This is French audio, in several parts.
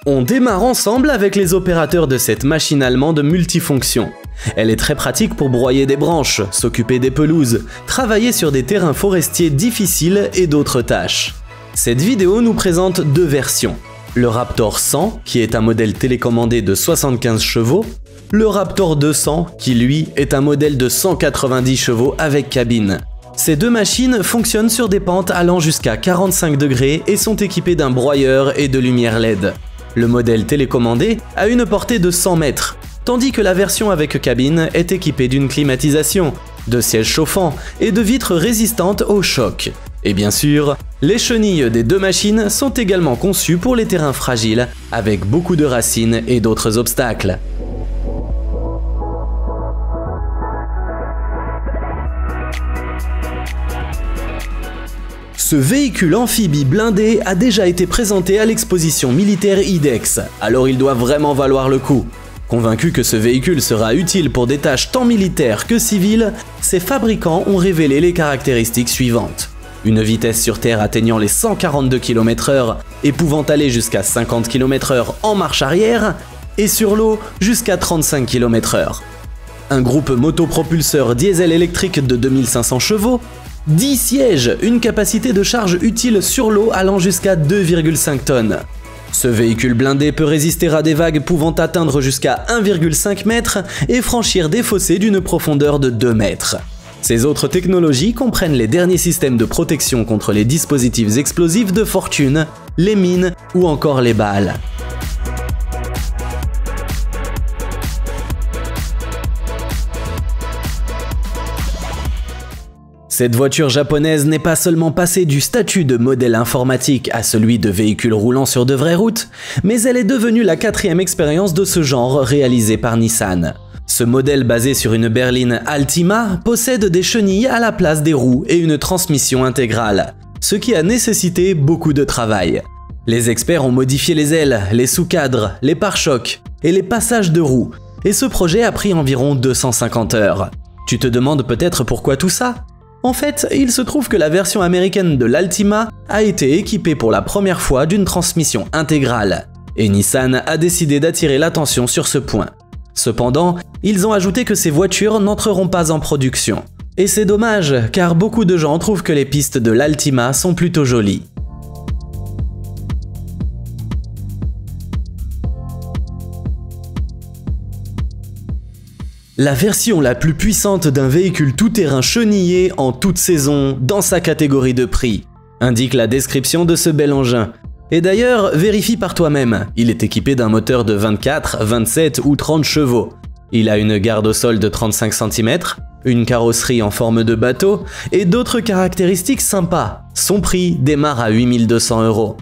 On démarre ensemble avec les opérateurs de cette machine allemande multifonction. Elle est très pratique pour broyer des branches, s'occuper des pelouses, travailler sur des terrains forestiers difficiles et d'autres tâches. Cette vidéo nous présente deux versions. Le Raptor 100, qui est un modèle télécommandé de 75 chevaux, le Raptor 200, qui lui est un modèle de 190 chevaux avec cabine. Ces deux machines fonctionnent sur des pentes allant jusqu'à 45 degrés et sont équipées d'un broyeur et de lumière LED. Le modèle télécommandé a une portée de 100 mètres, tandis que la version avec cabine est équipée d'une climatisation, de sièges chauffants et de vitres résistantes au choc. Et bien sûr, les chenilles des deux machines sont également conçues pour les terrains fragiles, avec beaucoup de racines et d'autres obstacles. Ce véhicule amphibie blindé a déjà été présenté à l'exposition militaire IDEX, alors il doit vraiment valoir le coup. Convaincus que ce véhicule sera utile pour des tâches tant militaires que civiles, ses fabricants ont révélé les caractéristiques suivantes. Une vitesse sur terre atteignant les 142 km/h et pouvant aller jusqu'à 50 km/h en marche arrière, et sur l'eau jusqu'à 35 km/h. Un groupe motopropulseur diesel électrique de 2500 chevaux, 10 sièges, une capacité de charge utile sur l'eau allant jusqu'à 2,5 tonnes. Ce véhicule blindé peut résister à des vagues pouvant atteindre jusqu'à 1,5 mètres et franchir des fossés d'une profondeur de 2 mètres. Ces autres technologies comprennent les derniers systèmes de protection contre les dispositifs explosifs de fortune, les mines ou encore les balles. Cette voiture japonaise n'est pas seulement passée du statut de modèle informatique à celui de véhicule roulant sur de vraies routes, mais elle est devenue la 4e expérience de ce genre réalisée par Nissan. Ce modèle basé sur une berline Altima possède des chenilles à la place des roues et une transmission intégrale, ce qui a nécessité beaucoup de travail. Les experts ont modifié les ailes, les sous-cadres, les pare-chocs et les passages de roues, et ce projet a pris environ 250 heures. Tu te demandes peut-être pourquoi tout ça ? En fait, il se trouve que la version américaine de l'Altima a été équipée pour la première fois d'une transmission intégrale, et Nissan a décidé d'attirer l'attention sur ce point. Cependant, ils ont ajouté que ces voitures n'entreront pas en production. Et c'est dommage, car beaucoup de gens trouvent que les pistes de l'Altima sont plutôt jolies. La version la plus puissante d'un véhicule tout-terrain chenillé en toute saison dans sa catégorie de prix, indique la description de ce bel engin. Et d'ailleurs, vérifie par toi-même, il est équipé d'un moteur de 24, 27 ou 30 chevaux. Il a une garde au sol de 35 cm, une carrosserie en forme de bateau et d'autres caractéristiques sympas. Son prix démarre à 8 200 €.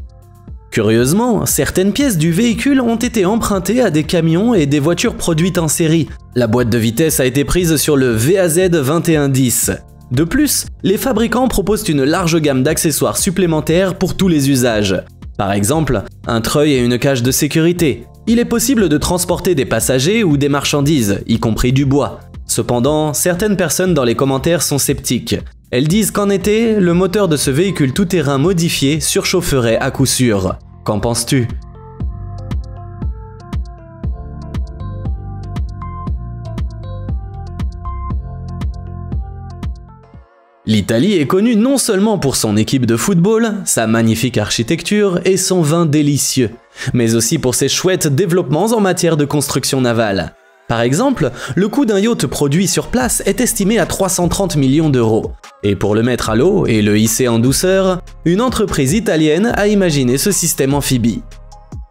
Curieusement, certaines pièces du véhicule ont été empruntées à des camions et des voitures produites en série. La boîte de vitesse a été prise sur le VAZ 2110. De plus, les fabricants proposent une large gamme d'accessoires supplémentaires pour tous les usages. Par exemple, un treuil et une cage de sécurité. Il est possible de transporter des passagers ou des marchandises, y compris du bois. Cependant, certaines personnes dans les commentaires sont sceptiques. Elles disent qu'en été, le moteur de ce véhicule tout-terrain modifié surchaufferait à coup sûr. Qu'en penses-tu ? L'Italie est connue non seulement pour son équipe de football, sa magnifique architecture et son vin délicieux, mais aussi pour ses chouettes développements en matière de construction navale. Par exemple, le coût d'un yacht produit sur place est estimé à 330 millions €. Et pour le mettre à l'eau et le hisser en douceur, une entreprise italienne a imaginé ce système amphibie.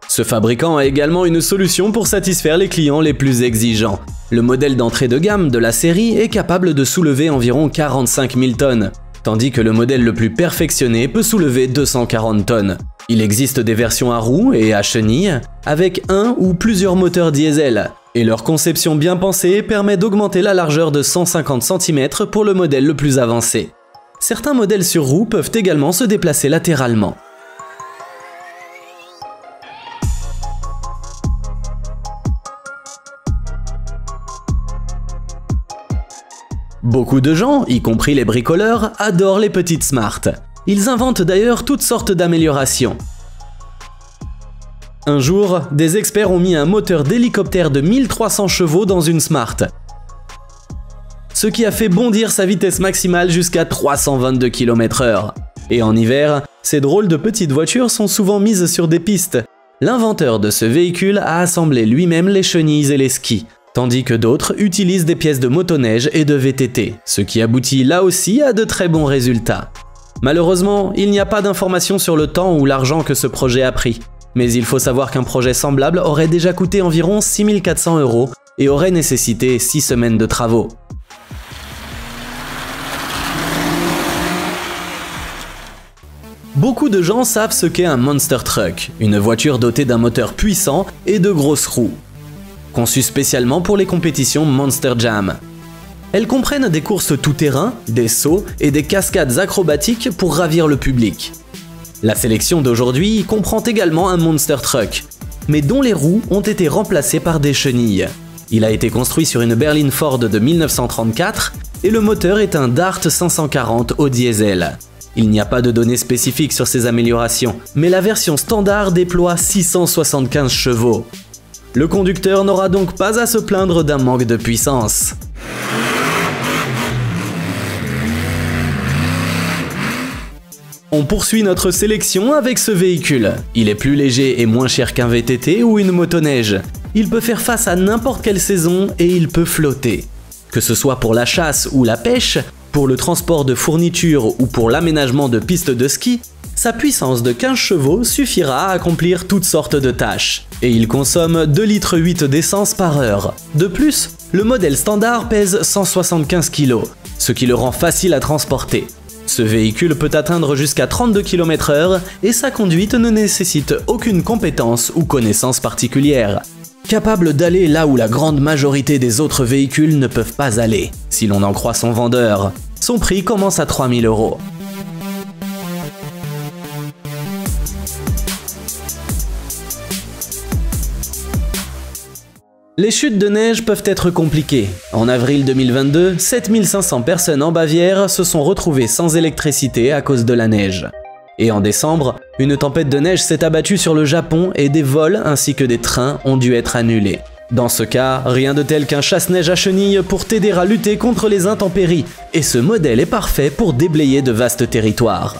Ce fabricant a également une solution pour satisfaire les clients les plus exigeants. Le modèle d'entrée de gamme de la série est capable de soulever environ 45 000 tonnes, tandis que le modèle le plus perfectionné peut soulever 240 tonnes. Il existe des versions à roues et à chenilles, avec un ou plusieurs moteurs diesel, et leur conception bien pensée permet d'augmenter la largeur de 150 cm pour le modèle le plus avancé. Certains modèles sur roues peuvent également se déplacer latéralement. Beaucoup de gens, y compris les bricoleurs, adorent les petites Smart. Ils inventent d'ailleurs toutes sortes d'améliorations. Un jour, des experts ont mis un moteur d'hélicoptère de 1300 chevaux dans une Smart, ce qui a fait bondir sa vitesse maximale jusqu'à 322 km/h. Et en hiver, ces drôles de petites voitures sont souvent mises sur des pistes. L'inventeur de ce véhicule a assemblé lui-même les chenilles et les skis, tandis que d'autres utilisent des pièces de motoneige et de VTT, ce qui aboutit là aussi à de très bons résultats. Malheureusement, il n'y a pas d'informations sur le temps ou l'argent que ce projet a pris, mais il faut savoir qu'un projet semblable aurait déjà coûté environ 6 400 € et aurait nécessité 6 semaines de travaux. Beaucoup de gens savent ce qu'est un Monster Truck, une voiture dotée d'un moteur puissant et de grosses roues, conçue spécialement pour les compétitions Monster Jam. Elles comprennent des courses tout-terrain, des sauts et des cascades acrobatiques pour ravir le public. La sélection d'aujourd'hui comprend également un Monster Truck, mais dont les roues ont été remplacées par des chenilles. Il a été construit sur une berline Ford de 1934 et le moteur est un Dart 540 au diesel. Il n'y a pas de données spécifiques sur ces améliorations, mais la version standard déploie 675 chevaux. Le conducteur n'aura donc pas à se plaindre d'un manque de puissance. On poursuit notre sélection avec ce véhicule. Il est plus léger et moins cher qu'un VTT ou une motoneige. Il peut faire face à n'importe quelle saison et il peut flotter. Que ce soit pour la chasse ou la pêche, pour le transport de fournitures ou pour l'aménagement de pistes de ski, sa puissance de 15 chevaux suffira à accomplir toutes sortes de tâches. Et il consomme 2,8 litres d'essence par heure. De plus, le modèle standard pèse 175 kg, ce qui le rend facile à transporter. Ce véhicule peut atteindre jusqu'à 32 km/h et sa conduite ne nécessite aucune compétence ou connaissance particulière. Capable d'aller là où la grande majorité des autres véhicules ne peuvent pas aller, si l'on en croit son vendeur. Son prix commence à 3 000 €. Les chutes de neige peuvent être compliquées. En avril 2022, 7500 personnes en Bavière se sont retrouvées sans électricité à cause de la neige. Et en décembre, une tempête de neige s'est abattue sur le Japon et des vols ainsi que des trains ont dû être annulés. Dans ce cas, rien de tel qu'un chasse-neige à chenilles pour t'aider à lutter contre les intempéries, et ce modèle est parfait pour déblayer de vastes territoires.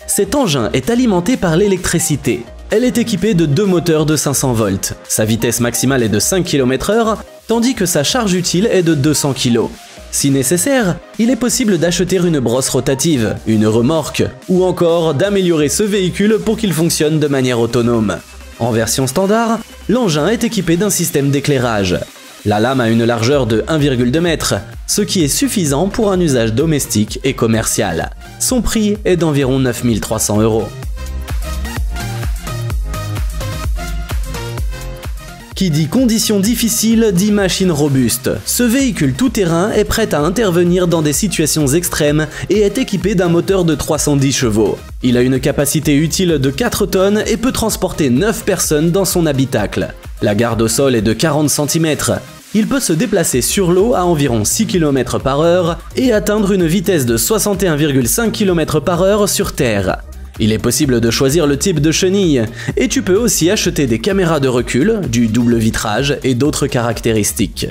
Cet engin est alimenté par l'électricité. Elle est équipée de 2 moteurs de 500 volts. Sa vitesse maximale est de 5 km/h, tandis que sa charge utile est de 200 kg. Si nécessaire, il est possible d'acheter une brosse rotative, une remorque, ou encore d'améliorer ce véhicule pour qu'il fonctionne de manière autonome. En version standard, l'engin est équipé d'un système d'éclairage. La lame a une largeur de 1,2 m, ce qui est suffisant pour un usage domestique et commercial. Son prix est d'environ 9 300 €. Qui dit conditions difficiles dit machine robuste. Ce véhicule tout-terrain est prêt à intervenir dans des situations extrêmes et est équipé d'un moteur de 310 chevaux. Il a une capacité utile de 4 tonnes et peut transporter 9 personnes dans son habitacle. La garde au sol est de 40 cm. Il peut se déplacer sur l'eau à environ 6 km/h et atteindre une vitesse de 61,5 km/h sur terre. Il est possible de choisir le type de chenille, et tu peux aussi acheter des caméras de recul, du double vitrage et d'autres caractéristiques.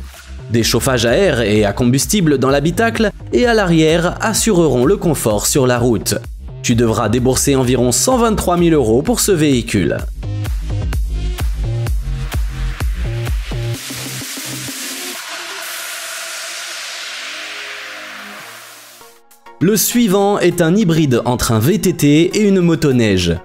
Des chauffages à air et à combustible dans l'habitacle et à l'arrière assureront le confort sur la route. Tu devras débourser environ 123 000 € pour ce véhicule. Le suivant est un hybride entre un VTT et une motoneige.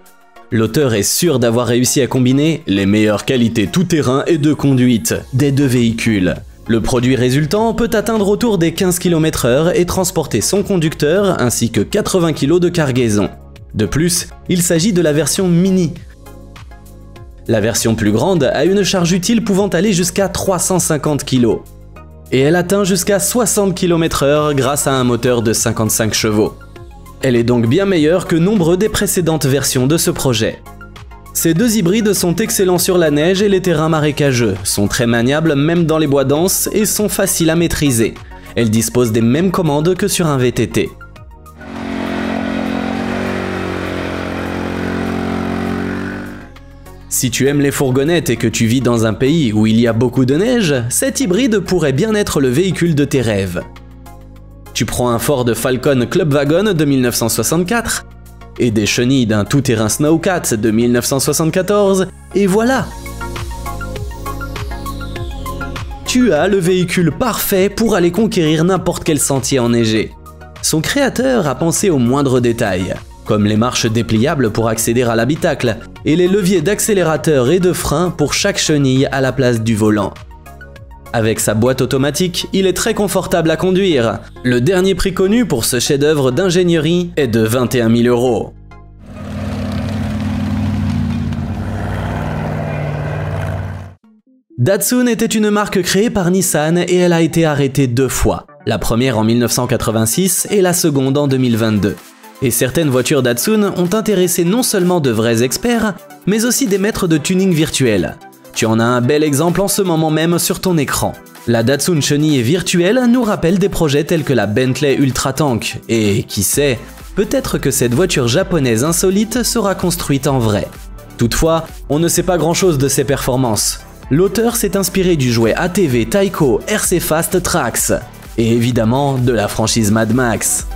L'auteur est sûr d'avoir réussi à combiner les meilleures qualités tout-terrain et de conduite des deux véhicules. Le produit résultant peut atteindre autour des 15 km/h et transporter son conducteur ainsi que 80 kg de cargaison. De plus, il s'agit de la version mini. La version plus grande a une charge utile pouvant aller jusqu'à 350 kg. Et elle atteint jusqu'à 60 km/h grâce à un moteur de 55 chevaux. Elle est donc bien meilleure que nombre des précédentes versions de ce projet. Ces deux hybrides sont excellents sur la neige et les terrains marécageux, sont très maniables même dans les bois denses et sont faciles à maîtriser. Elles disposent des mêmes commandes que sur un VTT. Si tu aimes les fourgonnettes et que tu vis dans un pays où il y a beaucoup de neige, cet hybride pourrait bien être le véhicule de tes rêves. Tu prends un Ford Falcon Club Wagon de 1964 et des chenilles d'un tout-terrain Snowcat de 1974 et voilà! Tu as le véhicule parfait pour aller conquérir n'importe quel sentier enneigé. Son créateur a pensé aux moindres détails, comme les marches dépliables pour accéder à l'habitacle et les leviers d'accélérateur et de frein pour chaque chenille à la place du volant. Avec sa boîte automatique, il est très confortable à conduire. Le dernier prix connu pour ce chef-d'œuvre d'ingénierie est de 21 000 €. Datsun était une marque créée par Nissan et elle a été arrêtée 2 fois. La première en 1986 et la seconde en 2022. Et certaines voitures Datsun ont intéressé non seulement de vrais experts, mais aussi des maîtres de tuning virtuels. Tu en as un bel exemple en ce moment même sur ton écran. La Datsun chenille virtuelle nous rappelle des projets tels que la Bentley Ultra Tank, et qui sait, peut-être que cette voiture japonaise insolite sera construite en vrai. Toutefois, on ne sait pas grand-chose de ses performances. L'auteur s'est inspiré du jouet ATV Taiko RC Fast Tracks, et évidemment de la franchise Mad Max.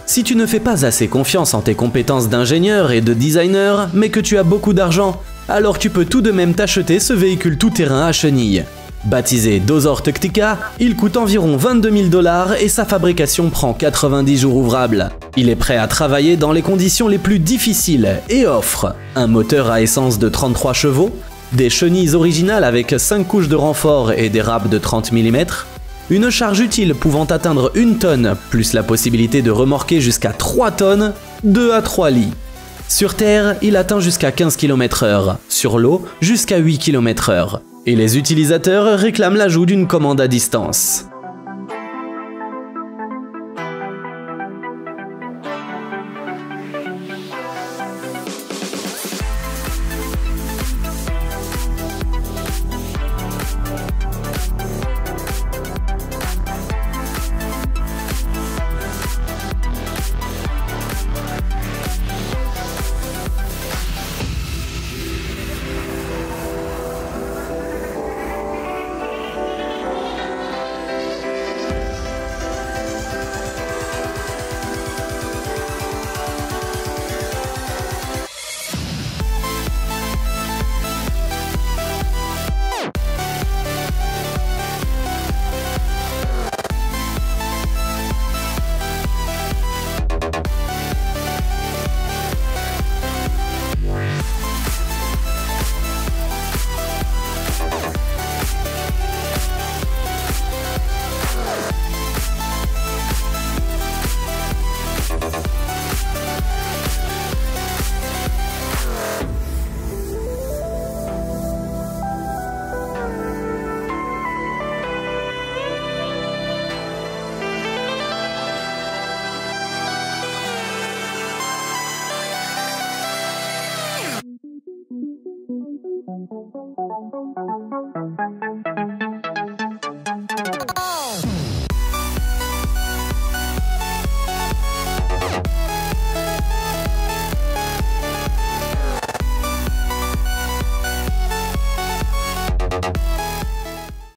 Si tu ne fais pas assez confiance en tes compétences d'ingénieur et de designer, mais que tu as beaucoup d'argent, alors tu peux tout de même t'acheter ce véhicule tout-terrain à chenilles. Baptisé Dozor Tactica, il coûte environ 22 000 $ et sa fabrication prend 90 jours ouvrables. Il est prêt à travailler dans les conditions les plus difficiles et offre un moteur à essence de 33 chevaux, des chenilles originales avec 5 couches de renfort et des rames de 30 mm, une charge utile pouvant atteindre 1 tonne, plus la possibilité de remorquer jusqu'à 3 tonnes, 2 à 3 lits. Sur terre, il atteint jusqu'à 15 km/h, sur l'eau jusqu'à 8 km/h. Et les utilisateurs réclament l'ajout d'une commande à distance.